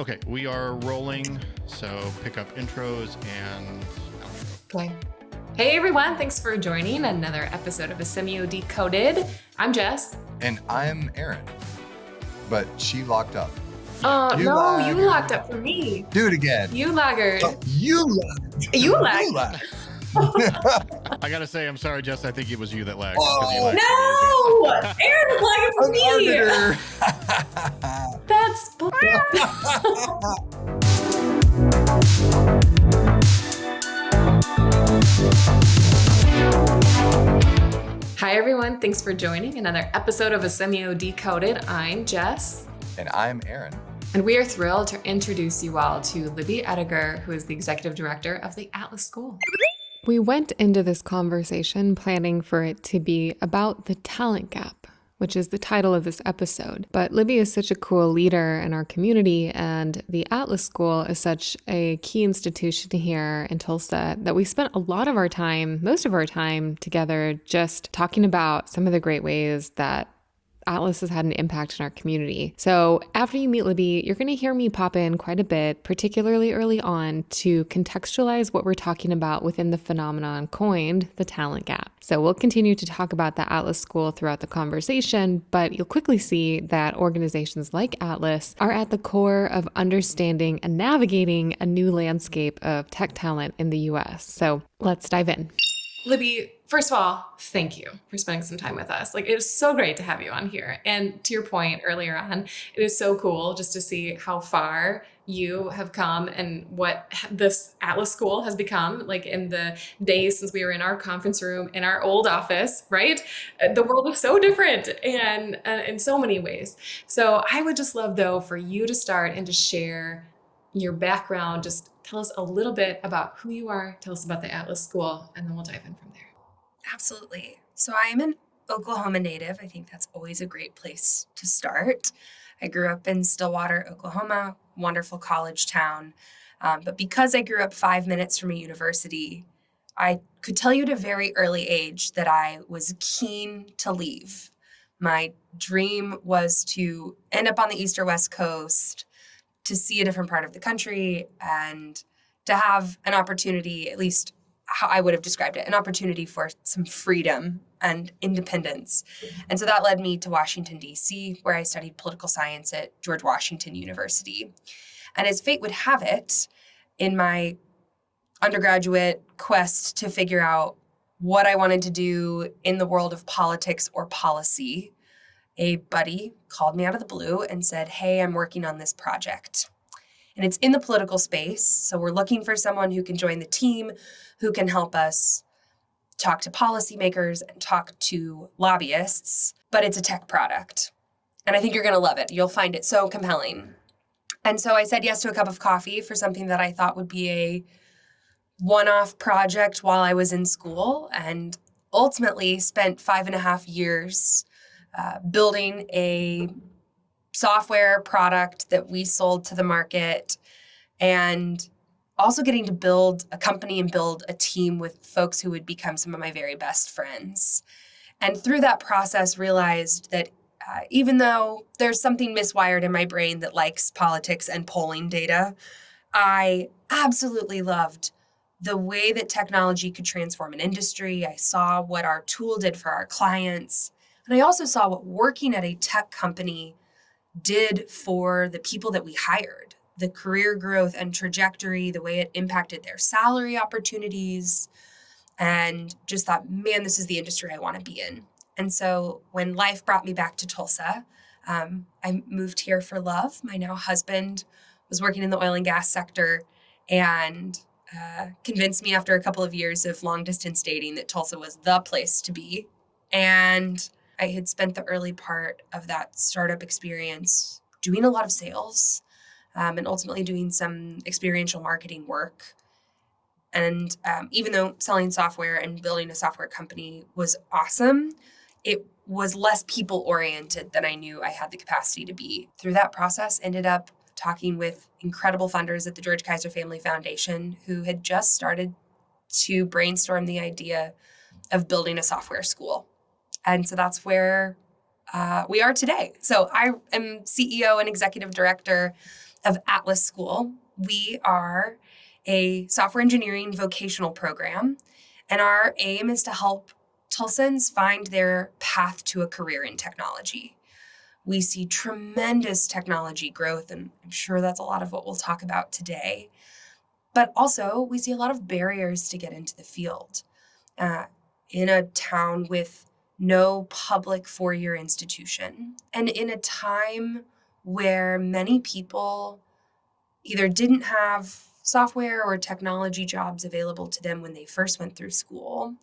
Okay, we are rolling, so pick up intros and outro. Okay. Hey everyone, thanks for joining another episode of Asemio Decoded. I'm Jess. And I'm Aaron. But she locked up. Oh, no, you locked up for me. Do it again. You laggard. Oh, you lagged. You lagged. I gotta say, I'm sorry, Jess. I think it was you that lagged. Oh, No! Aaron was lagging for me. That's Hi everyone, thanks for joining another episode of Asemio Decoded. I'm Jess. And I'm Aaron. And we are thrilled to introduce you all to Libby Ediger, who is the executive director of the Atlas School. We went into this conversation planning for it to be about the talent gap, which is the title of this episode. But Libby is such a cool leader in our community, and the Atlas School is such a key institution here in Tulsa that we spent a lot of our time, most of our time together, just talking about some of the great ways that Atlas has had an impact in our community. So after you meet Libby, you're going to hear me pop in quite a bit, particularly early on, to contextualize what we're talking about within the phenomenon coined the talent gap. So we'll continue to talk about the Atlas School throughout the conversation, but you'll quickly see that organizations like Atlas are at the core of understanding and navigating a new landscape of tech talent in the US. So let's dive in. Libby, first of all, thank you for spending some time with us. It was so great to have you on here. And to your point earlier on, it is so cool just to see how far you have come and what this Atlas School has become, in the days since we were in our conference room in our old office, right? The world is so different and in so many ways. So I would just love, though, for you to start and to share your background. Just tell us a little bit about who you are. Tell us about the Atlas School, and then we'll dive in from there. Absolutely. So I am an Oklahoma native. I think that's always a great place to start. I grew up in Stillwater, Oklahoma, wonderful college town. But because I grew up 5 minutes from a university, I could tell you at a very early age that I was keen to leave. My dream was to end up on the East or West Coast, to see a different part of the country, and to have an opportunity, at least how I would have described it, an opportunity for some freedom and independence. And so that led me to Washington, D.C., where I studied political science at George Washington University. And as fate would have it, in my undergraduate quest to figure out what I wanted to do in the world of politics or policy, a buddy called me out of the blue and said, "Hey, I'm working on this project. And it's in the political space. So we're looking for someone who can join the team, who can help us talk to policymakers and talk to lobbyists, but it's a tech product. And I think you're going to love it. You'll find it so compelling." And so I said yes to a cup of coffee for something that I thought would be a one-off project while I was in school, and ultimately spent 5.5 years building a software product that we sold to the market, and also getting to build a company and build a team with folks who would become some of my very best friends. And through that process, realized that even though there's something miswired in my brain that likes politics and polling data, I absolutely loved the way that technology could transform an industry. I saw what our tool did for our clients. And I also saw what working at a tech company did for the people that we hired, the career growth and trajectory, the way it impacted their salary opportunities, and just thought, man, this is the industry I want to be in. And so when life brought me back to Tulsa, I moved here for love. My now husband was working in the oil and gas sector and convinced me after a couple of years of long distance dating that Tulsa was the place to be. And I had spent the early part of that startup experience doing a lot of sales, and ultimately doing some experiential marketing work. And even though selling software and building a software company was awesome, it was less people-oriented than I knew I had the capacity to be. Through that process, ended up talking with incredible funders at the George Kaiser Family Foundation who had just started to brainstorm the idea of building a software school. And so that's where we are today. So I am CEO and executive director of Atlas School. We are a software engineering vocational program, and our aim is to help Tulsans find their path to a career in technology. We see tremendous technology growth, and I'm sure that's a lot of what we'll talk about today. But also, we see a lot of barriers to get into the field. In a town with no public four-year institution, and in a time where many people either didn't have software or technology jobs available to them when they first went through school,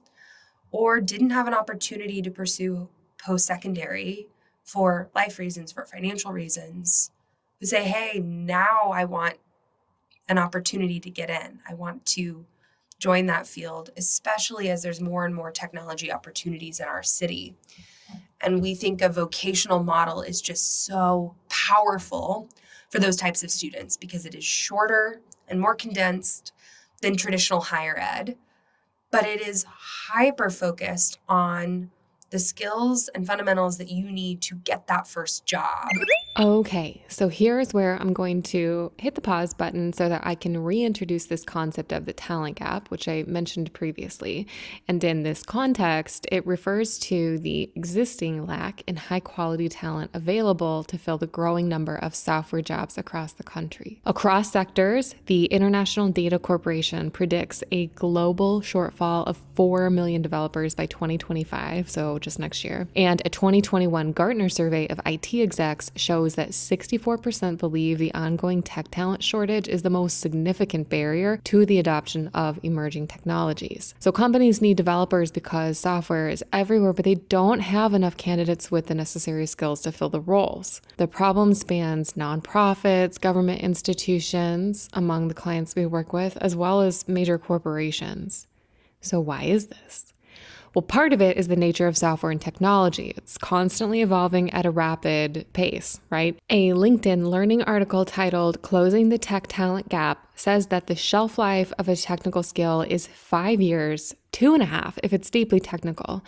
or didn't have an opportunity to pursue post-secondary for life reasons, for financial reasons, who say, hey, now I want an opportunity to get in. I want to join that field, especially as there's more and more technology opportunities in our city. And we think a vocational model is just so powerful for those types of students because it is shorter and more condensed than traditional higher ed, but it is hyper-focused on the skills and fundamentals that you need to get that first job. Okay, so here's where I'm going to hit the pause button so that I can reintroduce this concept of the talent gap, which I mentioned previously. And in this context, it refers to the existing lack in high quality talent available to fill the growing number of software jobs across the country. Across sectors, the International Data Corporation predicts a global shortfall of 4 million developers by 2025, so just next year. And a 2021 Gartner survey of IT execs shows that 64% believe the ongoing tech talent shortage is the most significant barrier to the adoption of emerging technologies. So companies need developers because software is everywhere, but they don't have enough candidates with the necessary skills to fill the roles. The problem spans nonprofits, government institutions, among the clients we work with, as well as major corporations. So why is this? Well, part of it is the nature of software and technology. It's constantly evolving at a rapid pace, right? A LinkedIn Learning article titled "Closing the Tech Talent Gap" says that the shelf life of a technical skill is 5 years, 2.5 if it's deeply technical.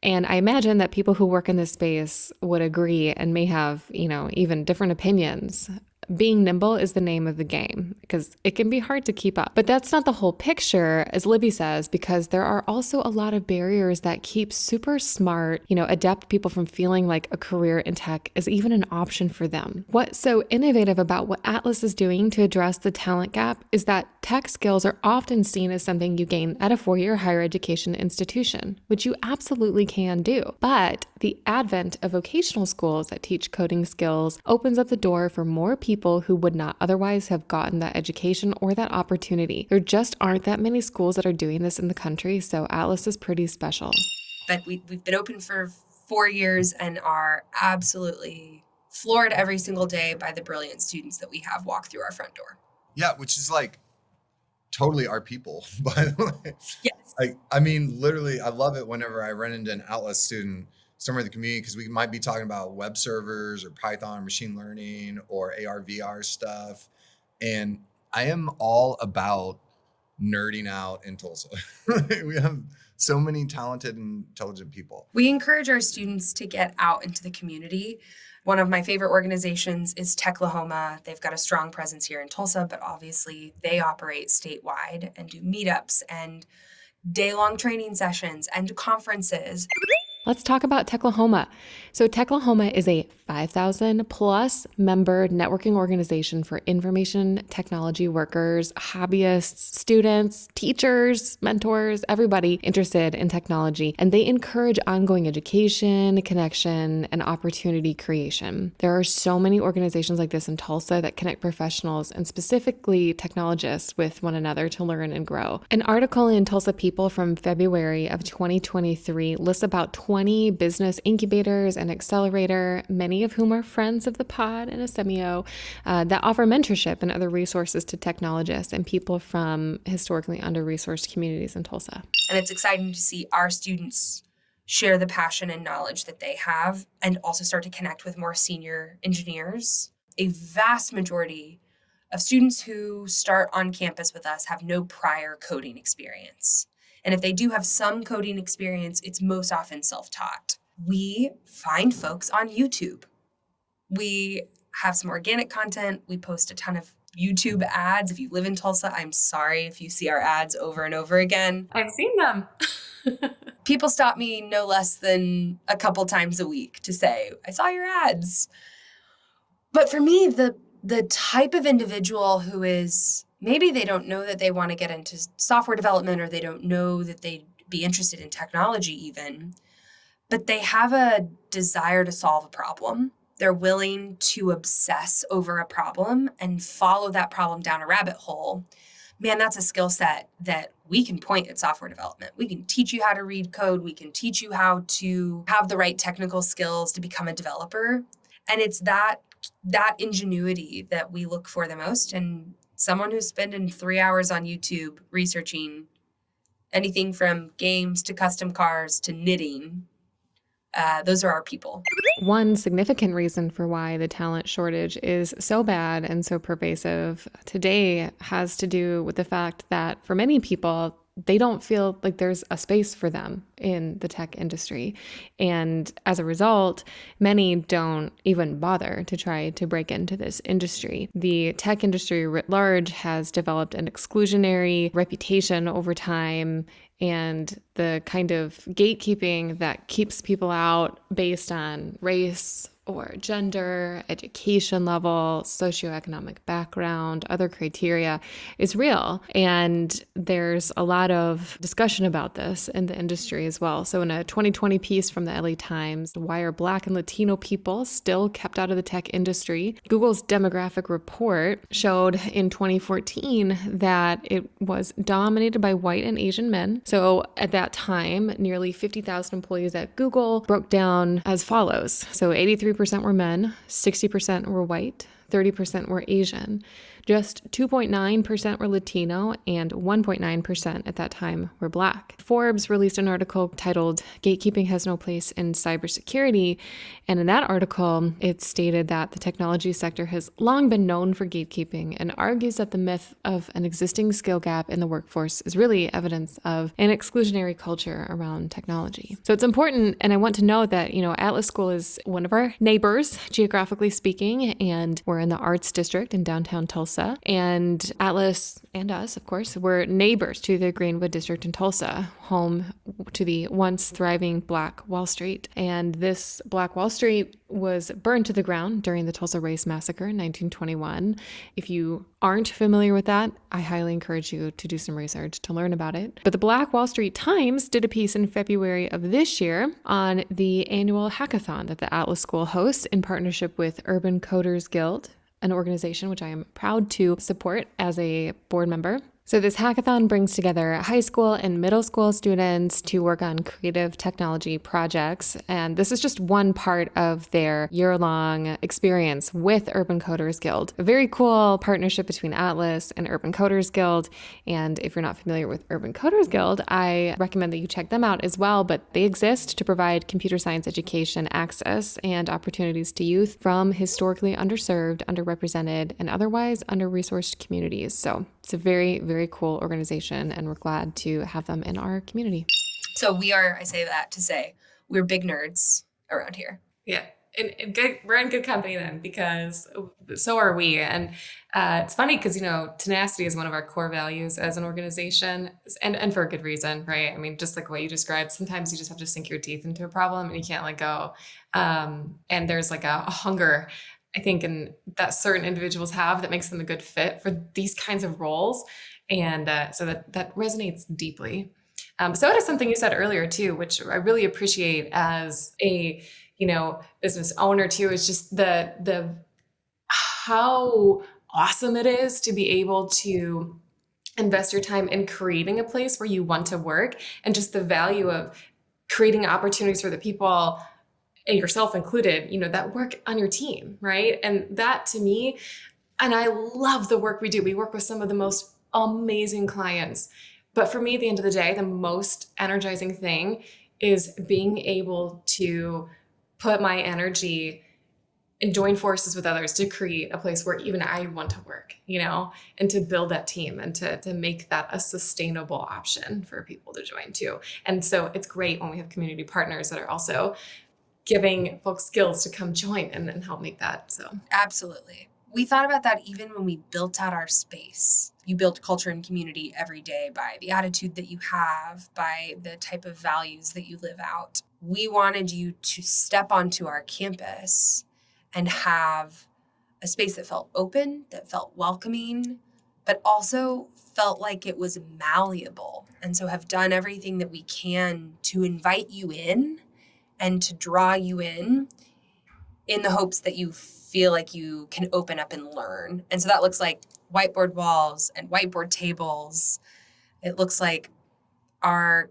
And I imagine that people who work in this space would agree and may have, even different opinions. Being nimble is the name of the game because it can be hard to keep up. But that's not the whole picture, as Libby says, because there are also a lot of barriers that keep super smart, adept people from feeling like a career in tech is even an option for them. What's so innovative about what Atlas is doing to address the talent gap is that tech skills are often seen as something you gain at a 4-year higher education institution, which you absolutely can do. But the advent of vocational schools that teach coding skills opens up the door for more people who would not otherwise have gotten that education or that opportunity. There just aren't that many schools that are doing this in the country, so Atlas is pretty special. But we've been open for 4 years and are absolutely floored every single day by the brilliant students that we have walk through our front door. Yeah, which is like totally our people, by the way. Yes. Literally, I love it whenever I run into an Atlas student somewhere in the community, because we might be talking about web servers or Python, machine learning, or AR, VR stuff. And I am all about nerding out in Tulsa. We have so many talented and intelligent people. We encourage our students to get out into the community. One of my favorite organizations is TEDxUniversityofTulsa. They've got a strong presence here in Tulsa, but obviously they operate statewide and do meetups and day-long training sessions and conferences. Let's talk about TEDxUniversity. So TEDxUniversity is a 5,000 plus member networking organization for information technology workers, hobbyists, students, teachers, mentors, everybody interested in technology. And they encourage ongoing education, connection, and opportunity creation. There are so many organizations like this in Tulsa that connect professionals and specifically technologists with one another to learn and grow. An article in Tulsa People from February of 2023 lists about 20 business incubators and accelerator, many of whom are friends of the pod and Asemio, that offer mentorship and other resources to technologists and people from historically under-resourced communities in Tulsa. And it's exciting to see our students share the passion and knowledge that they have and also start to connect with more senior engineers. A vast majority of students who start on campus with us have no prior coding experience. And if they do have some coding experience, it's most often self-taught. We find folks on YouTube. We have some organic content. We post a ton of YouTube ads. If you live in Tulsa, I'm sorry if you see our ads over and over again. I've seen them. People stop me no less than a couple times a week to say, I saw your ads. But for me, the type of individual who is, maybe they don't know that they want to get into software development, or they don't know that they'd be interested in technology even, but they have a desire to solve a problem. They're willing to obsess over a problem and follow that problem down a rabbit hole. Man, that's a skill set that we can point at software development. We can teach you how to read code. We can teach you how to have the right technical skills to become a developer. And it's that ingenuity that we look for the most. And someone who's spending 3 hours on YouTube researching anything from games to custom cars to knitting, those are our people. One significant reason for why the talent shortage is so bad and so pervasive today has to do with the fact that for many people, they don't feel like there's a space for them in the tech industry. And as a result, many don't even bother to try to break into this industry. The tech industry writ large has developed an exclusionary reputation over time, and the kind of gatekeeping that keeps people out based on race or gender, education level, socioeconomic background, other criteria is real. And there's a lot of discussion about this in the industry as well. So in a 2020 piece from the LA Times, why are Black and Latino people still kept out of the tech industry? Google's demographic report showed in 2014 that it was dominated by white and Asian men. So at that time, nearly 50,000 employees at Google broke down as follows. So 83% were men, 60% were white, 30% were Asian. Just 2.9% were Latino, and 1.9% at that time were Black. Forbes released an article titled "Gatekeeping Has No Place in Cybersecurity," and in that article, it stated that the technology sector has long been known for gatekeeping and argues that the myth of an existing skill gap in the workforce is really evidence of an exclusionary culture around technology. So it's important, and I want to note that, Atlas School is one of our neighbors, geographically speaking, and we're in the Arts District in downtown Tulsa. And Atlas and us, of course, were neighbors to the Greenwood District in Tulsa, home to the once thriving Black Wall Street. And this Black Wall Street was burned to the ground during the Tulsa Race Massacre in 1921. If you aren't familiar with that, I highly encourage you to do some research to learn about it. But the Black Wall Street Times did a piece in February of this year on the annual hackathon that the Atlas School hosts in partnership with Urban Coders Guild, an organization which I am proud to support as a board member. So this hackathon brings together high school and middle school students to work on creative technology projects. And this is just one part of their year-long experience with Urban Coders Guild. A very cool partnership between Atlas and Urban Coders Guild. And if you're not familiar with Urban Coders Guild, I recommend that you check them out as well. But they exist to provide computer science education access and opportunities to youth from historically underserved, underrepresented, and otherwise under-resourced communities. So it's a very, very cool organization, and we're glad to have them in our community. So I say that to say, we're big nerds around here. Yeah, and good, we're in good company then, because so are we. And it's funny because, tenacity is one of our core values as an organization, and for a good reason, right? I mean, just like what you described, sometimes you just have to sink your teeth into a problem and you can't let go. And there's like a hunger, I think, and that certain individuals have that makes them a good fit for these kinds of roles. And so that resonates deeply. So it is something you said earlier too, which I really appreciate as a, business owner too, is just the how awesome it is to be able to invest your time in creating a place where you want to work, and just the value of creating opportunities for the people, and yourself included, that work on your team, right? And that to me, and I love the work we do. We work with some of the most amazing clients. But for me, at the end of the day, the most energizing thing is being able to put my energy and join forces with others to create a place where even I want to work, and to build that team and to make that a sustainable option for people to join too. And so it's great when we have community partners that are also giving folks skills to come join and help make that. So Absolutely. We thought about that even when we built out our space. You build culture and community every day by the attitude that you have, by the type of values that you live out. We wanted you to step onto our campus and have a space that felt open, that felt welcoming, but also felt like it was malleable. And so have done everything that we can to invite you in and to draw you in the hopes that you feel like you can open up and learn. And so that looks like whiteboard walls and whiteboard tables. It looks like our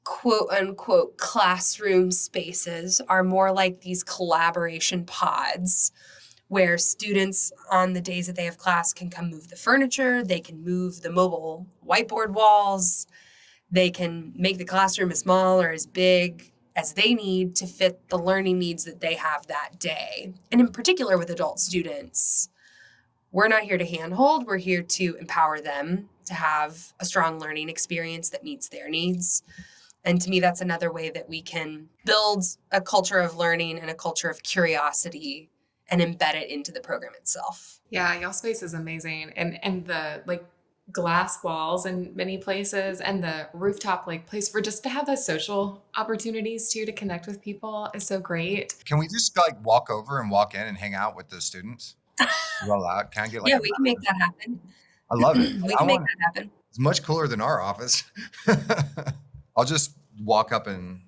quote unquote classroom spaces are more like these collaboration pods where students on the days that they have class can come move the furniture, they can move the mobile whiteboard walls, they can make the classroom as small or as big as they need to fit the learning needs that they have that day. And in particular with adult students, we're not here to handhold, we're here to empower them to have a strong learning experience that meets their needs. And to me, that's another way that we can build a culture of learning and a culture of curiosity and embed it into the program itself. yeah, y'all space is amazing. And the like glass walls in many places and the rooftop like place for just to have those social opportunities too to connect with people is so great. Can we just like walk over and walk in and hang out with the students? Roll out. Can I get like? Yeah, we can make that happen. I love it. We I can make want. that happen. It's much cooler than our office. I'll just walk up and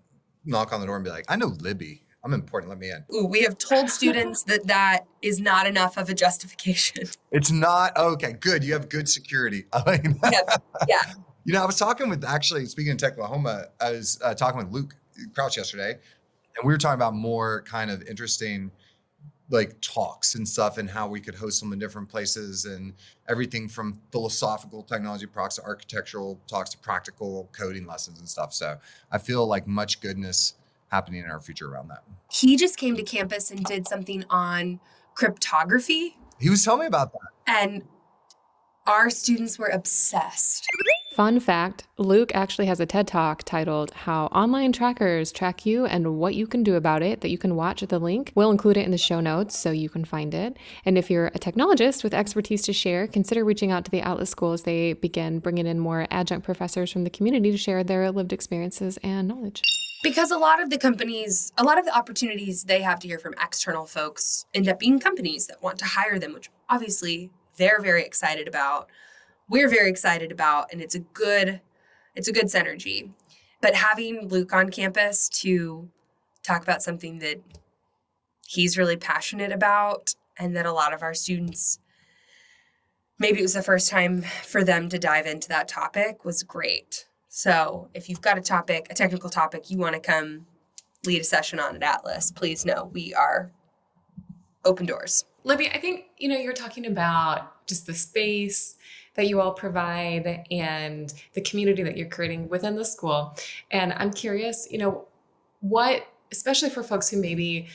knock on the door and be like, "I know Libby. I'm important. Let me in." Ooh, we have told students that is not enough of a justification. It's not okay. Good. You have good security. I like that. Yeah. You know, I was talking with actually speaking of Techlahoma, I was talking with Luke Crouch yesterday, and we were talking about more kind of interesting like talks and stuff and how we could host them in different places and everything from philosophical technology talks to architectural talks to practical coding lessons and stuff. So I feel like much goodness happening in our future around that. He just came to campus and did something on cryptography, He was telling me about that. and our students were obsessed. Fun fact, Luke actually has a TED Talk titled How Online Trackers Track You and What You Can Do About It that you can watch at the link. We'll include it in the show notes so you can find it. And if you're a technologist with expertise to share, consider reaching out to the Atlas School as they begin bringing in more adjunct professors from the community to share their lived experiences and knowledge. Because a lot of the opportunities they have to hear from external folks end up being companies that want to hire them, which obviously they're very excited about. We're very excited about, and it's a good synergy. But having Luke on campus to talk about something that he's really passionate about and that a lot of our students, maybe it was the first time for them to dive into that topic, was great. So if you've got a technical topic you want to come lead a session on at Atlas, please know we are open doors. Libby, I think, you're talking about just the space that you all provide and the community that you're creating within the school. And I'm curious, what, especially for folks who maybe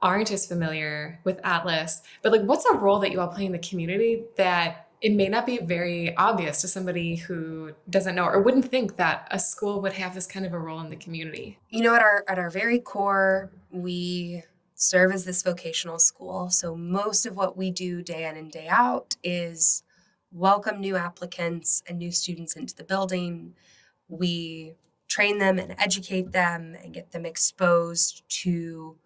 aren't as familiar with Atlas, but like what's a role that you all play in the community that it may not be very obvious to somebody who doesn't know or wouldn't think that a school would have this kind of a role in the community? At our very core, we serve as this vocational school. So most of what we do day in and day out is welcome new applicants and new students into the building. We train them and educate them and get them exposed to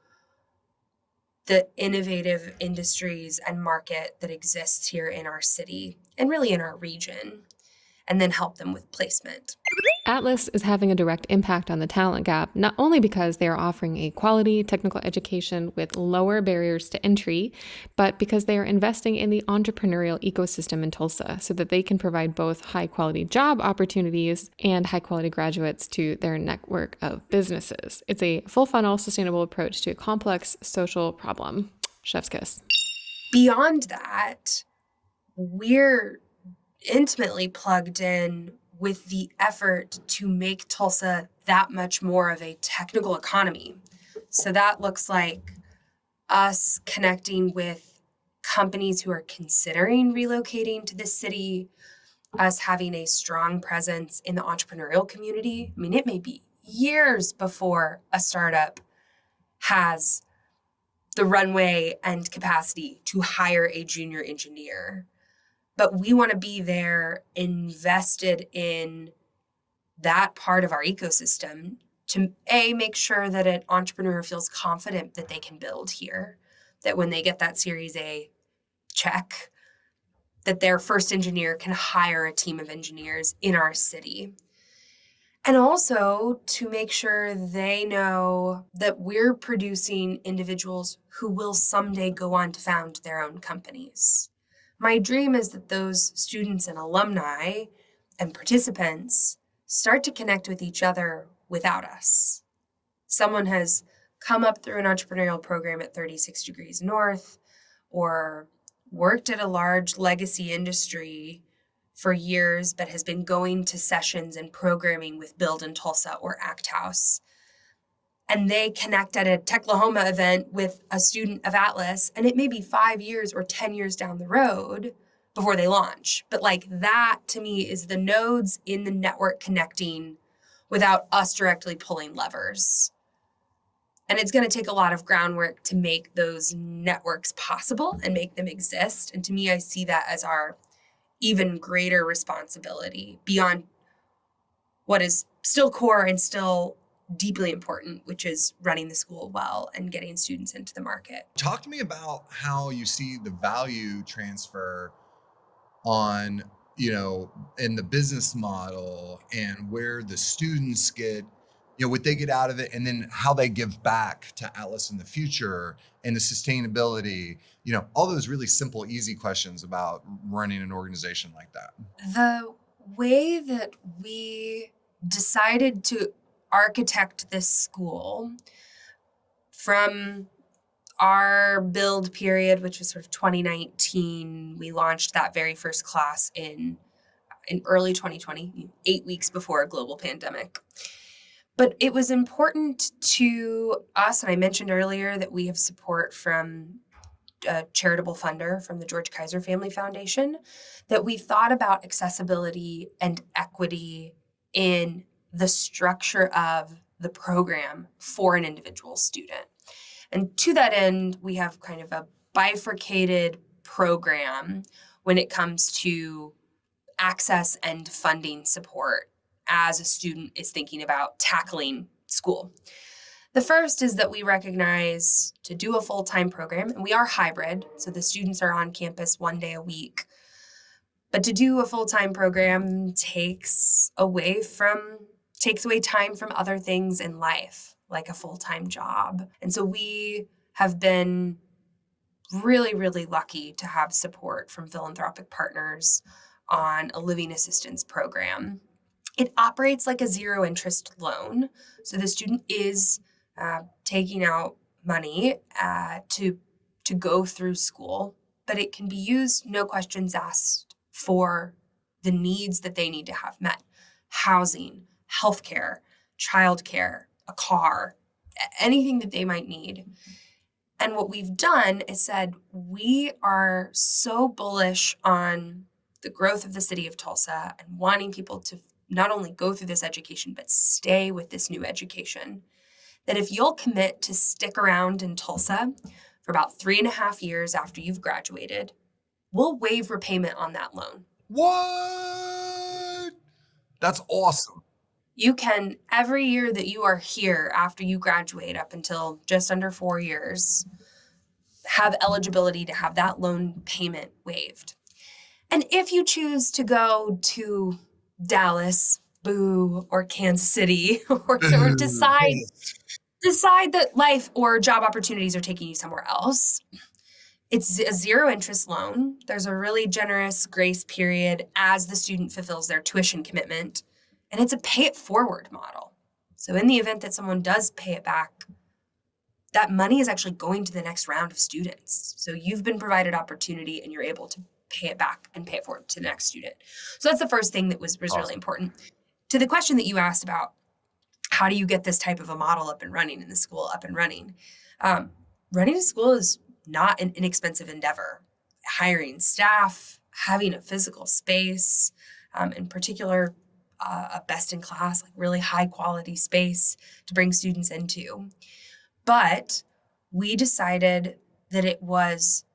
the innovative industries and market that exists here in our city and really in our region, and then help them with placement. Atlas is having a direct impact on the talent gap, not only because they are offering a quality technical education with lower barriers to entry, but because they are investing in the entrepreneurial ecosystem in Tulsa so that they can provide both high-quality job opportunities and high-quality graduates to their network of businesses. It's a full-funnel, sustainable approach to a complex social problem. Chef's kiss. Beyond that, we're intimately plugged in with the effort to make Tulsa that much more of a technical economy. So that looks like us connecting with companies who are considering relocating to the city, us having a strong presence in the entrepreneurial community. I mean, it may be years before a startup has the runway and capacity to hire a junior engineer. But we want to be there invested in that part of our ecosystem to make sure that an entrepreneur feels confident that they can build here, that when they get that Series A check, that their first engineer can hire a team of engineers in our city. And also to make sure they know that we're producing individuals who will someday go on to found their own companies. My dream is that those students and alumni and participants start to connect with each other without us. Someone has come up through an entrepreneurial program at 36 Degrees North or worked at a large legacy industry for years, but has been going to sessions and programming with Build in Tulsa or Act House. And they connect at a Techlahoma event with a student of Atlas, and it may be 5 years or 10 years down the road before they launch. But like that to me is the nodes in the network connecting without us directly pulling levers. And it's going to take a lot of groundwork to make those networks possible and make them exist. And to me, I see that as our even greater responsibility beyond what is still core and still deeply important, which is running the school well and getting students into the market. Talk to me about how you see the value transfer on, in the business model and where the students get, what they get out of it, and then how they give back to Atlas in the future and the sustainability, all those really simple, easy questions about running an organization like that. The way that we decided to architect this school from our build period, which was sort of 2019, we launched that very first class in early 2020, 8 weeks before a global pandemic. But it was important to us, and I mentioned earlier that we have support from a charitable funder from the George Kaiser Family Foundation, that we thought about accessibility and equity in the structure of the program for an individual student. And to that end, we have kind of a bifurcated program when it comes to access and funding support as a student is thinking about tackling school. The first is that we recognize to do a full-time program, and we are hybrid, so the students are on campus 1 day a week. But to do a full-time program takes away time from other things in life, like a full-time job. And so we have been really, really lucky to have support from philanthropic partners on a living assistance program. It operates like a zero interest loan. So the student is taking out money to go through school, but it can be used, no questions asked, for the needs that they need to have met: housing, healthcare, childcare, a car, anything that they might need. And what we've done is said, we are so bullish on the growth of the city of Tulsa and wanting people to not only go through this education, but stay with this new education, that if you'll commit to stick around in Tulsa for about 3.5 years after you've graduated, we'll waive repayment on that loan. What? That's awesome. You can, every year that you are here after you graduate up until just under 4 years, have eligibility to have that loan payment waived. And if you choose to go to Dallas, boo, or Kansas City, or sort of decide that life or job opportunities are taking you somewhere else, it's a zero interest loan. There's a really generous grace period as the student fulfills their tuition commitment. And it's a pay it forward model. So in the event that someone does pay it back, that money is actually going to the next round of students. So you've been provided opportunity and you're able to pay it back and pay it forward to the next student. So that's the first thing that was awesome. Really important. To the question that you asked about, how do you get this type of a model up and running and the school up and running? Running a school is not an inexpensive endeavor. Hiring staff, having a physical space, in particular, a best-in-class, like really high-quality space to bring students into. But we decided that it was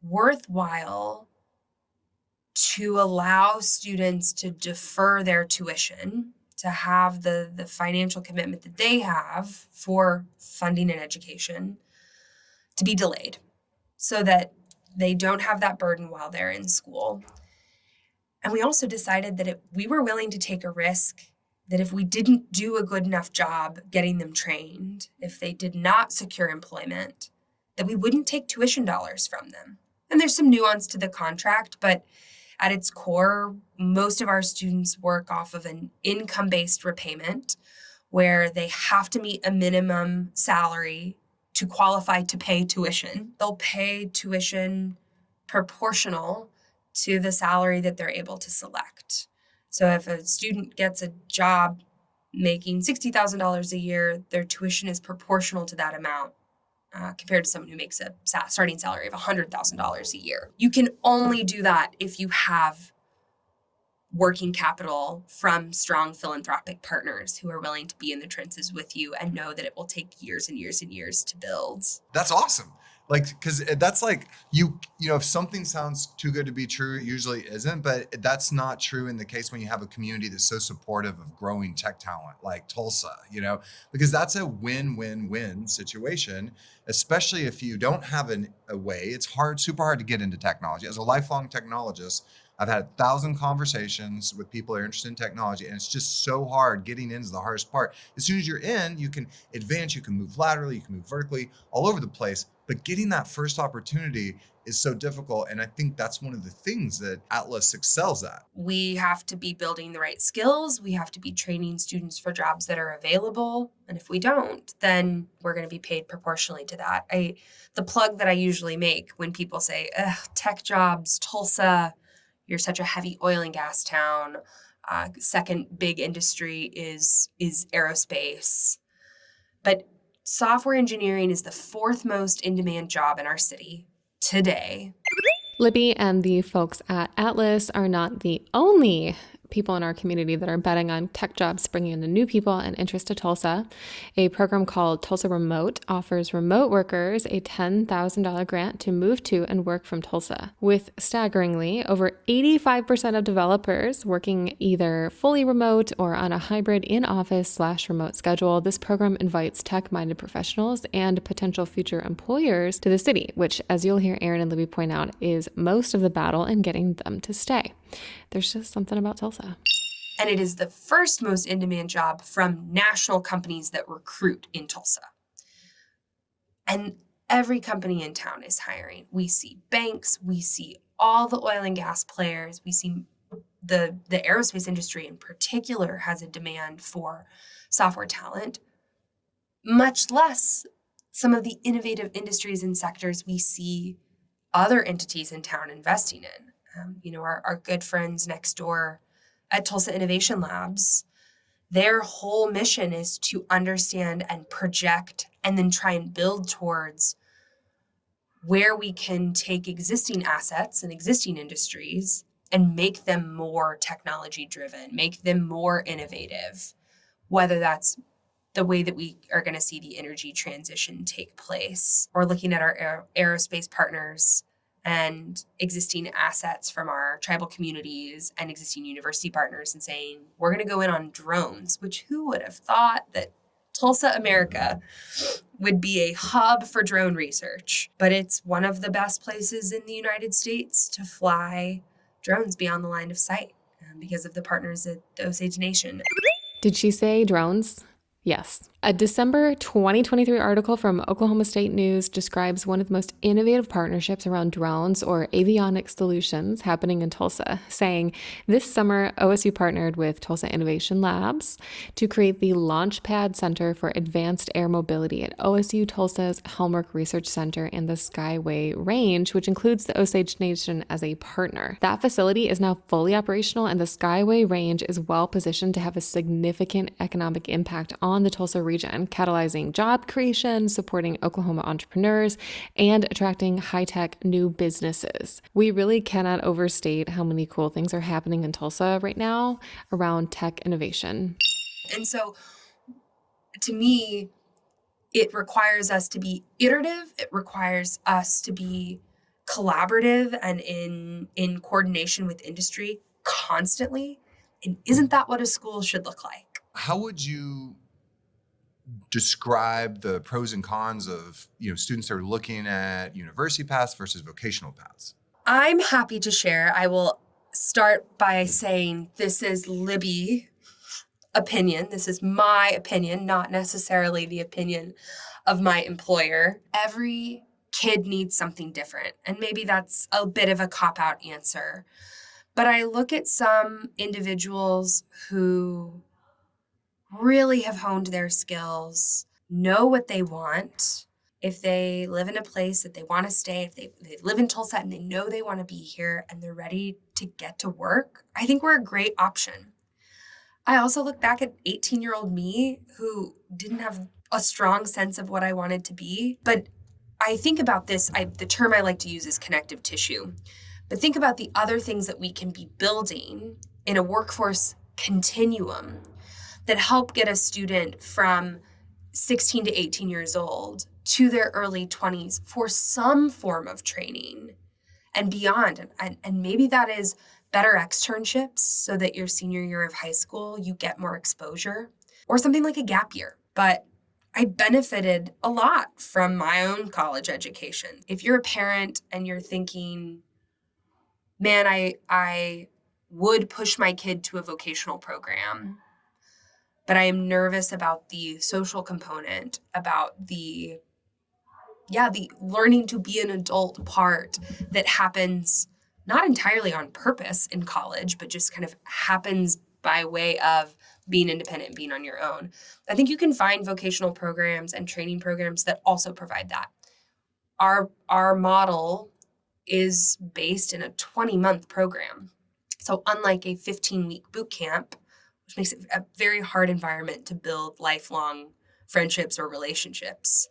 worthwhile to allow students to defer their tuition, to have the financial commitment that they have for funding and education to be delayed so that they don't have that burden while they're in school. And we also decided that we were willing to take a risk that if we didn't do a good enough job getting them trained, if they did not secure employment, that we wouldn't take tuition dollars from them. And there's some nuance to the contract, but at its core, most of our students work off of an income-based repayment where they have to meet a minimum salary to qualify to pay tuition. They'll pay tuition proportional to the salary that they're able to select. So if a student gets a job making $60,000 a year, their tuition is proportional to that amount compared to someone who makes a starting salary of $100,000 a year. You can only do that if you have working capital from strong philanthropic partners who are willing to be in the trenches with you and know that it will take years and years and years to build. That's awesome. Like, because that's like, you know, if something sounds too good to be true, it usually isn't, but that's not true in the case when you have a community that's so supportive of growing tech talent like Tulsa, you know, because that's a win-win-win situation, especially if you don't have a way. It's super hard to get into technology. As a lifelong technologist, I've had 1,000 conversations with people that are interested in technology, and it's just so hard. Getting in is the hardest part. As soon as you're in, you can advance, you can move laterally, you can move vertically, all over the place. But getting that first opportunity is so difficult. And I think that's one of the things that Atlas excels at. We have to be building the right skills. We have to be training students for jobs that are available. And if we don't, then we're going to be paid proportionally to that. The plug that I usually make when people say, tech jobs, Tulsa, you're such a heavy oil and gas town. Second big industry is aerospace. But software engineering is the fourth most in-demand job in our city today. Libby and the folks at Atlas are not the only people in our community that are betting on tech jobs bringing in the new people and interest to Tulsa. A program called Tulsa Remote offers remote workers a $10,000 grant to move to and work from Tulsa. With staggeringly over 85% of developers working either fully remote or on a hybrid in-office/remote schedule, this program invites tech-minded professionals and potential future employers to the city, which, as you'll hear Aaron and Libby point out, is most of the battle in getting them to stay. There's just something about Tulsa. And it is the first most in-demand job from national companies that recruit in Tulsa. And every company in town is hiring. We see banks, we see all the oil and gas players, we see the aerospace industry in particular has a demand for software talent, much less some of the innovative industries and sectors we see other entities in town investing in. Our good friends next door at Tulsa Innovation Labs, their whole mission is to understand and project and then try and build towards where we can take existing assets and existing industries and make them more technology driven, make them more innovative, whether that's the way that we are going to see the energy transition take place, or looking at our aerospace partners and existing assets from our tribal communities and existing university partners and saying, we're going to go in on drones, which who would have thought that Tulsa, America would be a hub for drone research, but it's one of the best places in the United States to fly drones beyond the line of sight because of the partners at the Osage Nation. Did she say drones? Yes. A December 2023 article from Oklahoma State News describes one of the most innovative partnerships around drones or avionics solutions happening in Tulsa, saying this summer OSU partnered with Tulsa Innovation Labs to create the Launchpad Center for Advanced Air Mobility at OSU Tulsa's Helmholtz Research Center in the Skyway Range, which includes the Osage Nation as a partner. That facility is now fully operational, and the Skyway Range is well positioned to have a significant economic impact on the Tulsa region, catalyzing job creation, supporting Oklahoma entrepreneurs, and attracting high-tech new businesses. We really cannot overstate how many cool things are happening in Tulsa right now around tech innovation. And so, to me, It requires us to be iterative. It requires us to be collaborative and in coordination with industry constantly. And isn't that what a school should look like? How would you describe the pros and cons of, students that are looking at university paths versus vocational paths? I'm happy to share. I will start by saying this is Libby opinion. This is my opinion, not necessarily the opinion of my employer. Every kid needs something different. And maybe that's a bit of a cop-out answer. But I look at some individuals who really have honed their skills, know what they want. If they live in a place that they want to stay, if they live in Tulsa and they know they want to be here and they're ready to get to work, I think we're a great option. I also look back at 18-year-old me who didn't have a strong sense of what I wanted to be. But I think about this, the term I like to use is connective tissue. But think about the other things that we can be building in a workforce continuum that help get a student from 16 to 18 years old to their early 20s for some form of training and beyond. And maybe that is better externships so that your senior year of high school, you get more exposure, or something like a gap year. But I benefited a lot from my own college education. If you're a parent and you're thinking, man, I would push my kid to a vocational program, but I am nervous about the social component, about the learning to be an adult part that happens not entirely on purpose in college, but just kind of happens by way of being independent, being on your own. I think you can find vocational programs and training programs that also provide that. Our model is based in a 20-month program. So unlike a 15-week boot camp, which makes it a very hard environment to build lifelong friendships or relationships,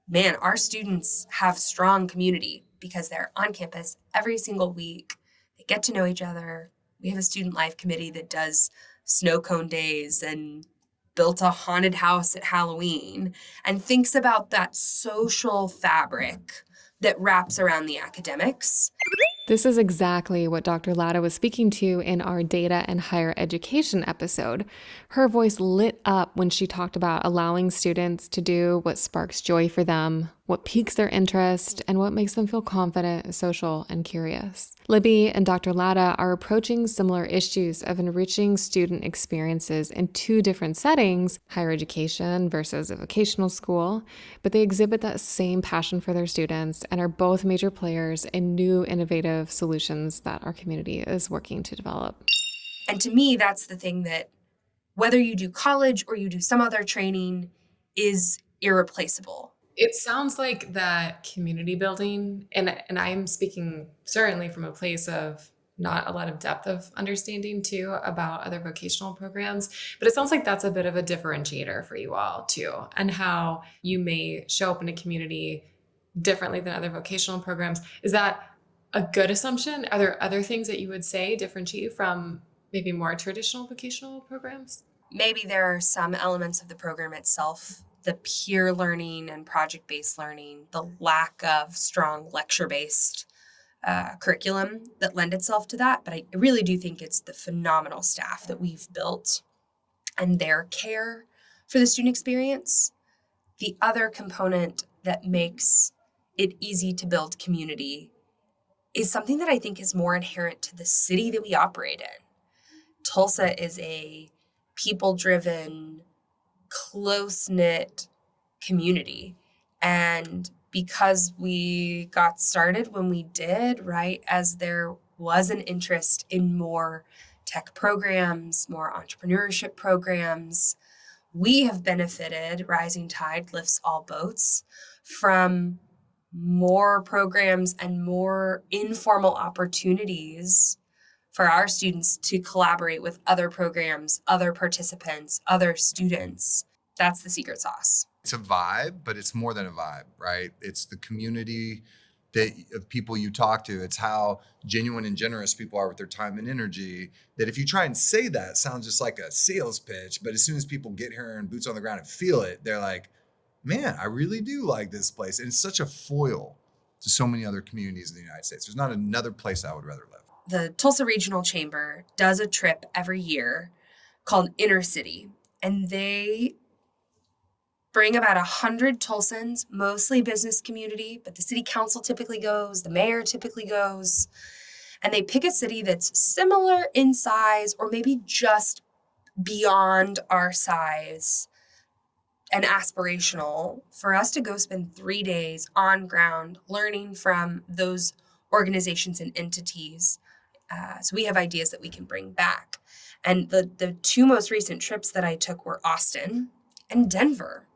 man, our students have strong community because they're on campus every single week. They get to know each other. We have a student life committee that does snow cone days and built a haunted house at Halloween and thinks about that social fabric that wraps around the academics. This is exactly what Dr. Latta was speaking to in our data and higher education episode. Her voice lit up when she talked about allowing students to do what sparks joy for them, what piques their interest, and what makes them feel confident, social, and curious. Libby and Dr. Latta are approaching similar issues of enriching student experiences in two different settings, higher education versus a vocational school, but they exhibit that same passion for their students and are both major players in new innovative solutions that our community is working to develop. And to me, that's the thing that whether you do college or you do some other training is irreplaceable. It sounds like that community building, and I'm speaking certainly from a place of not a lot of depth of understanding too about other vocational programs, but it sounds like that's a bit of a differentiator for you all too, and how you may show up in a community differently than other vocational programs. Is that a good assumption? Are there other things that you would say differentiate you from maybe more traditional vocational programs? Maybe there are some elements of the program itself, the peer learning and project-based learning, the lack of strong lecture-based curriculum that lend itself to that. But I really do think it's the phenomenal staff that we've built and their care for the student experience. The other component that makes it easy to build community is something that I think is more inherent to the city that we operate in. Tulsa is a people-driven, close-knit community. And because we got started when we did, right, as there was an interest in more tech programs, more entrepreneurship programs, we have benefited, rising tide lifts all boats, from more programs and more informal opportunities for our students to collaborate with other programs, other participants, other students. That's the secret sauce. It's a vibe, but it's more than a vibe, right? It's the community of people you talk to. It's how genuine and generous people are with their time and energy, that if you try and say that, it sounds just like a sales pitch. But as soon as people get here and boots on the ground and feel it, they're like, man, I really do like this place. And it's such a foil to so many other communities in the United States. There's not another place I would rather live. The Tulsa Regional Chamber does a trip every year called Inner City, and they bring about 100 Tulsans, mostly business community, but the city council typically goes, the mayor typically goes, and they pick a city that's similar in size or maybe just beyond our size and aspirational for us to go spend 3 days on ground learning from those organizations and entities. So we have ideas that we can bring back. And the two most recent trips that I took were Austin and Denver.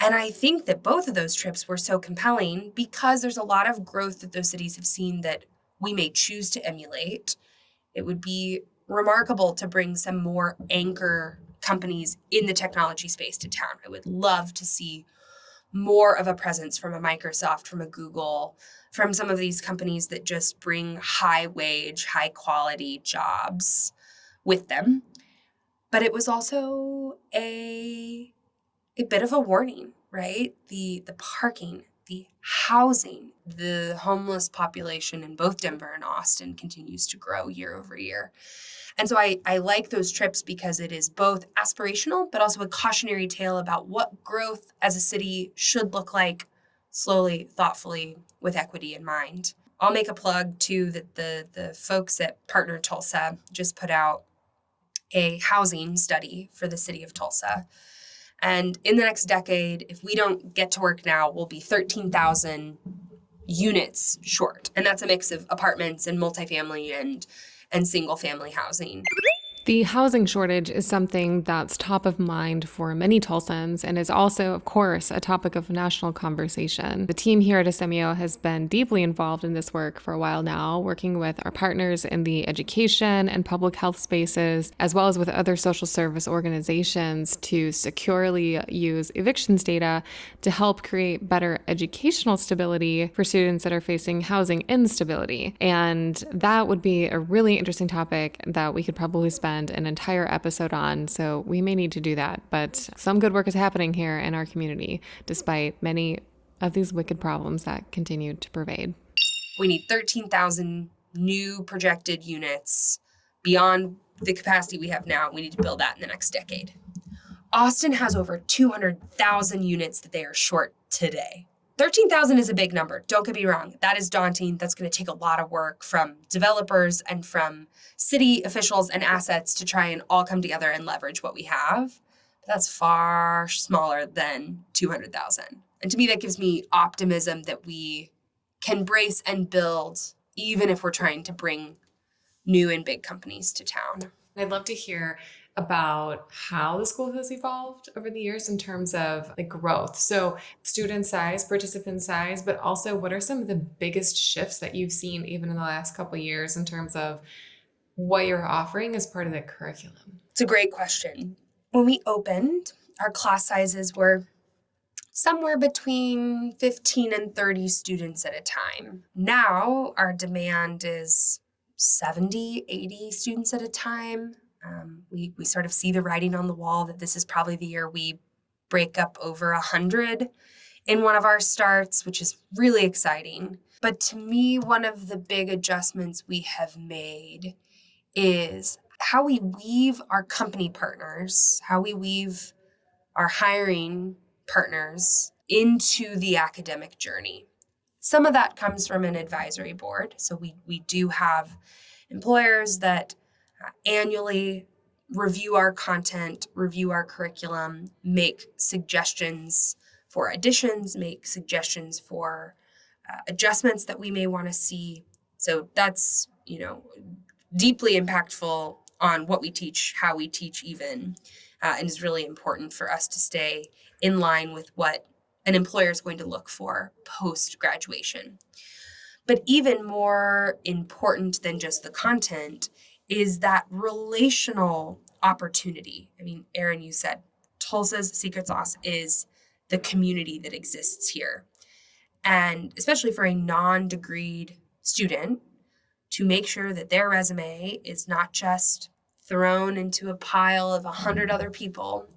And I think that both of those trips were so compelling because there's a lot of growth that those cities have seen that we may choose to emulate. It would be remarkable to bring some more anchor companies in the technology space to town. I would love to see more of a presence from a Microsoft, from a Google, from some of these companies that just bring high wage, high quality jobs with them. But it was also a bit of a warning, right? The parking, the housing, the homeless population in both Denver and Austin continues to grow year over year. And so I like those trips because it is both aspirational, but also a cautionary tale about what growth as a city should look like, slowly, thoughtfully, with equity in mind. I'll make a plug too that the folks at Partner Tulsa just put out a housing study for the city of Tulsa. And in the next decade, if we don't get to work now, we'll be 13,000 units short. And that's a mix of apartments and multifamily and single family housing. The housing shortage is something that's top of mind for many Tulsans and is also, of course, a topic of national conversation. The team here at Asemio has been deeply involved in this work for a while now, working with our partners in the education and public health spaces, as well as with other social service organizations to securely use evictions data to help create better educational stability for students that are facing housing instability. And that would be a really interesting topic that we could probably spend an entire episode on, so we may need to do that. But some good work is happening here in our community, despite many of these wicked problems that continue to pervade. We need 13,000 new projected units beyond the capacity we have now. We need to build that in the next decade. Austin has over 200,000 units that they are short today. 13,000 is a big number. Don't get me wrong. That is daunting. That's going to take a lot of work from developers and from city officials and assets to try and all come together and leverage what we have. But that's far smaller than 200,000. And to me, that gives me optimism that we can brace and build, even if we're trying to bring new and big companies to town. I'd love to hear about how the school has evolved over the years in terms of the growth. So student size, participant size, but also what are some of the biggest shifts that you've seen even in the last couple of years in terms of what you're offering as part of the curriculum? It's a great question. When we opened, our class sizes were somewhere between 15 and 30 students at a time. Now our demand is 70, 80 students at a time. We sort of see the writing on the wall that this is probably the year we break up over 100 in one of our starts, which is really exciting. But to me, one of the big adjustments we have made is how we weave our company partners, how we weave our hiring partners into the academic journey. Some of that comes from an advisory board. So we do have employers that annually review our content, review our curriculum, make suggestions for additions, make suggestions for adjustments that we may want to see. So that's, deeply impactful on what we teach, how we teach even, and is really important for us to stay in line with what an employer is going to look for post-graduation. But even more important than just the content is that relational opportunity. I mean, Erin, you said Tulsa's secret sauce is the community that exists here. And especially for a non-degreed student, to make sure that their resume is not just thrown into a pile of 100 other people.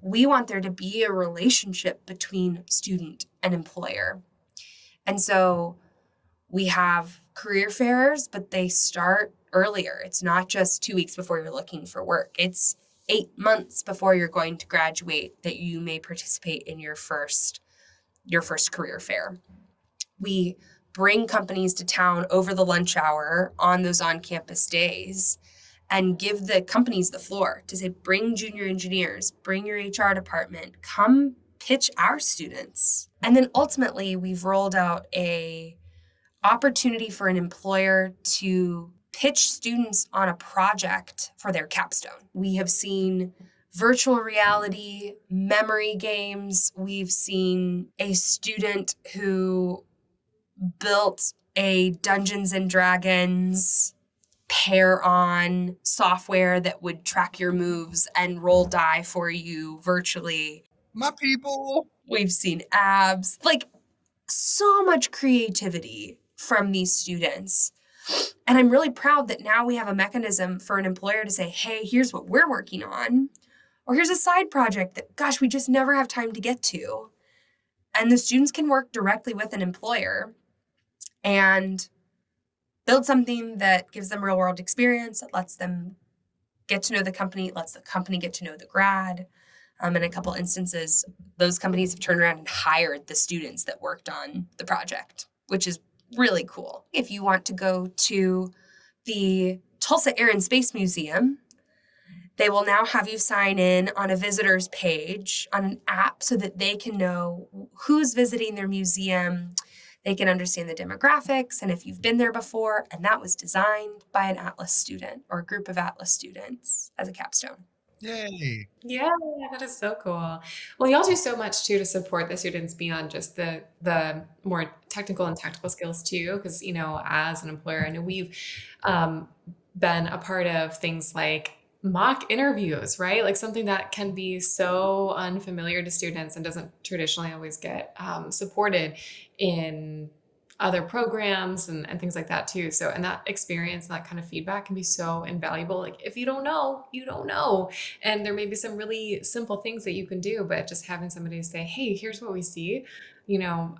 We want there to be a relationship between student and employer. And so we have career fairs, but they start earlier. It's not just 2 weeks before you're looking for work. It's 8 months before you're going to graduate that you may participate in your first career fair. We bring companies to town over the lunch hour on those on-campus days and give the companies the floor to say, bring junior engineers, bring your HR department, come pitch our students. And then ultimately, we've rolled out a opportunity for an employer to pitch students on a project for their capstone. We have seen virtual reality, memory games. We've seen a student who built a Dungeons and Dragons pair-on software that would track your moves and roll die for you virtually. My people. We've seen abs, like so much creativity from these students. And I'm really proud that now we have a mechanism for an employer to say, hey, here's what we're working on, or here's a side project that, gosh, we just never have time to get to. And the students can work directly with an employer and build something that gives them real world experience, that lets them get to know the company, lets the company get to know the grad. In a couple instances, those companies have turned around and hired the students that worked on the project, which is really cool. If you want to go to the Tulsa Air and Space Museum, they will now have you sign in on a visitor's page on an app so that they can know who's visiting their museum. They can understand the demographics and if you've been there before. And that was designed by an Atlas student or a group of Atlas students as a capstone. Yay. Yeah, that is so cool. Well, y'all do so much too to support the students beyond just the more technical and tactical skills too. Because, you know, as an employer, I know we've been a part of things like mock interviews, right? Like something that can be so unfamiliar to students and doesn't traditionally always get supported in other programs and things like that too. So, and that experience, and that kind of feedback can be so invaluable. Like if you don't know, you don't know. And there may be some really simple things that you can do, but just having somebody say, hey, here's what we see, you know,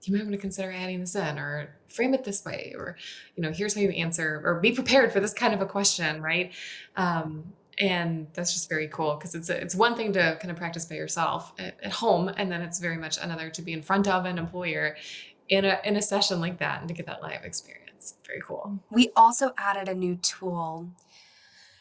you might want to consider adding this in or frame it this way, or, you know, here's how you answer or be prepared for this kind of a question. Right. And that's just very cool because it's one thing to kind of practice by yourself at home. And then it's very much another to be in front of an employer in a session like that and to get that live experience. Very cool. We also added a new tool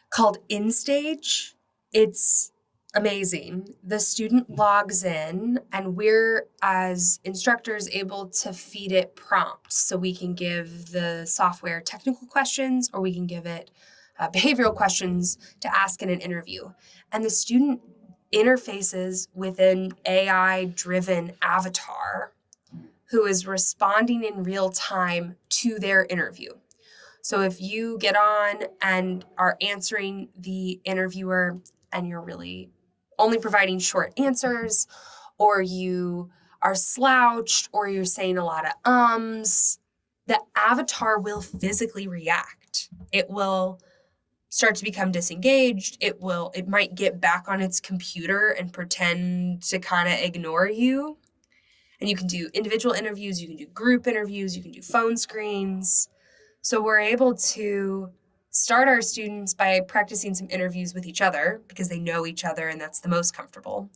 called InStage. It's amazing. The student logs in and we're, as instructors, able to feed it prompts. So we can give the software technical questions or we can give it behavioral questions to ask in an interview. And the student interfaces with an AI-driven avatar who is responding in real time to their interview. So if you get on and are answering the interviewer and you're really only providing short answers, or you are slouched, or you're saying a lot of the avatar will physically react. It will start to become disengaged. It might get back on its computer and pretend to kind of ignore you. And you can do individual interviews, you can do group interviews, you can do phone screens. So we're able to start our students by practicing some interviews with each other because they know each other and that's the most comfortable.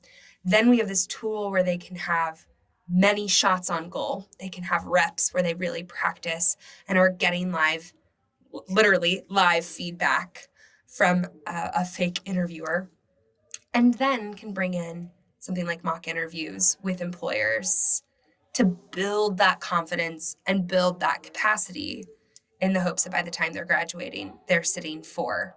Then we have this tool where they can have many shots on goal. They can have reps where they really practice and are getting literally live feedback from a fake interviewer. And then can bring in something like mock interviews with employers to build that confidence and build that capacity in the hopes that by the time they're graduating, they're sitting for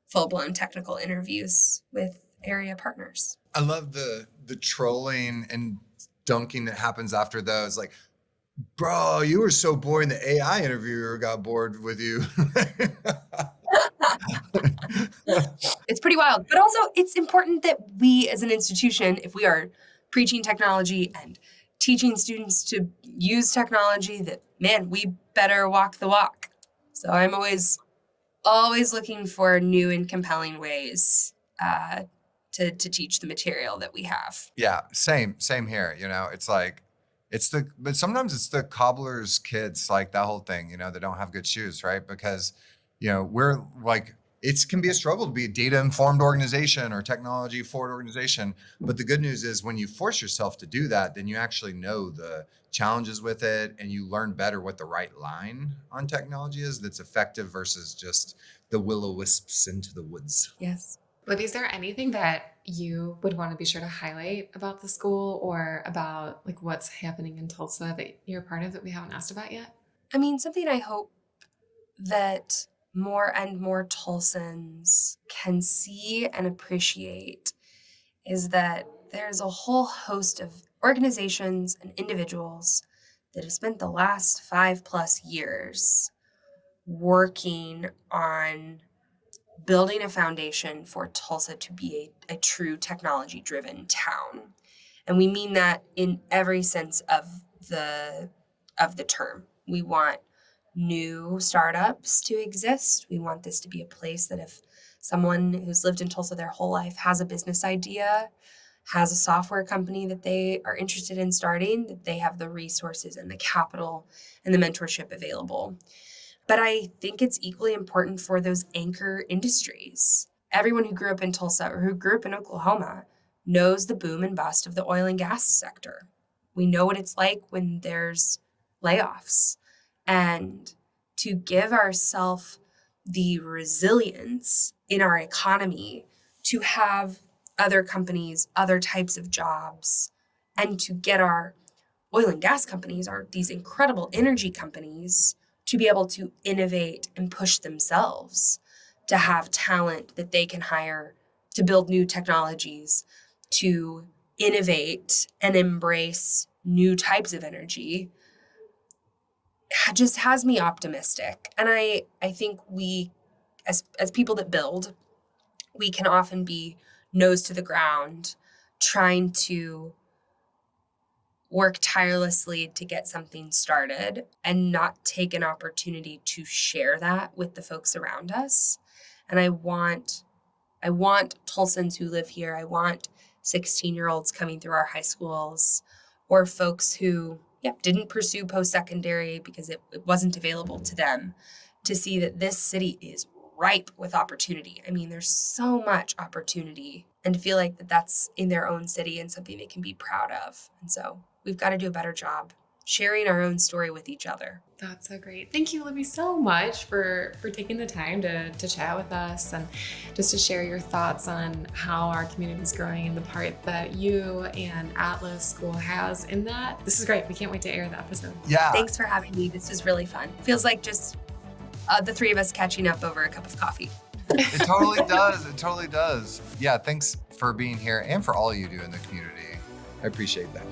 full-blown technical interviews with area partners. I love the trolling and dunking that happens after those. Like, bro, you were so boring, the AI interviewer got bored with you. It's pretty wild. But also, it's important that we as an institution, if we are preaching technology and teaching students to use technology, that, man, we better walk the walk. So I'm always always looking for new and compelling ways to teach the material that we have. Yeah, same here. It's like, but sometimes it's the cobbler's kids, like that whole thing, that don't have good shoes, right? Because, we're like, it can be a struggle to be a data informed organization or technology forward organization. But the good news is when you force yourself to do that, then you actually know the challenges with it and you learn better what the right line on technology is that's effective versus just the will-o-wisps into the woods. Yes. Libby, is there anything that you would want to be sure to highlight about the school or about like what's happening in Tulsa that you're part of that we haven't asked about yet? I mean, something I hope that more and more Tulsans can see and appreciate is that there's a whole host of organizations and individuals that have spent the last 5+ years working on building a foundation for Tulsa to be a true technology-driven town. And we mean that in every sense of the term. We want new startups to exist. We want this to be a place that if someone who's lived in Tulsa their whole life has a business idea, has a software company that they are interested in starting, that they have the resources and the capital and the mentorship available. But I think it's equally important for those anchor industries. Everyone who grew up in Tulsa or who grew up in Oklahoma knows the boom and bust of the oil and gas sector. We know what it's like when there's layoffs. And to give ourselves the resilience in our economy to have other companies, other types of jobs, and to get our oil and gas companies, these incredible energy companies, to be able to innovate and push themselves, to have talent that they can hire to build new technologies, to innovate and embrace new types of energy, just has me optimistic. And I think we, as people that build, we can often be nose to the ground, trying to work tirelessly to get something started and not take an opportunity to share that with the folks around us. And I want Tulsans who live here. I want 16-year-olds coming through our high schools or folks who didn't pursue post-secondary because it wasn't available to them, to see that this city is ripe with opportunity. I mean, there's so much opportunity, and to feel like that's in their own city and something they can be proud of. And so we've got to do a better job sharing our own story with each other. That's so great. Thank you, Libby, so much for taking the time to chat with us and just to share your thoughts on how our community is growing and the part that you and Atlas School has in that. This is great. We can't wait to air the episode. Yeah. Thanks for having me. This is really fun. Feels like just the three of us catching up over a cup of coffee. It totally does. It totally does. Yeah, thanks for being here and for all you do in the community. I appreciate that.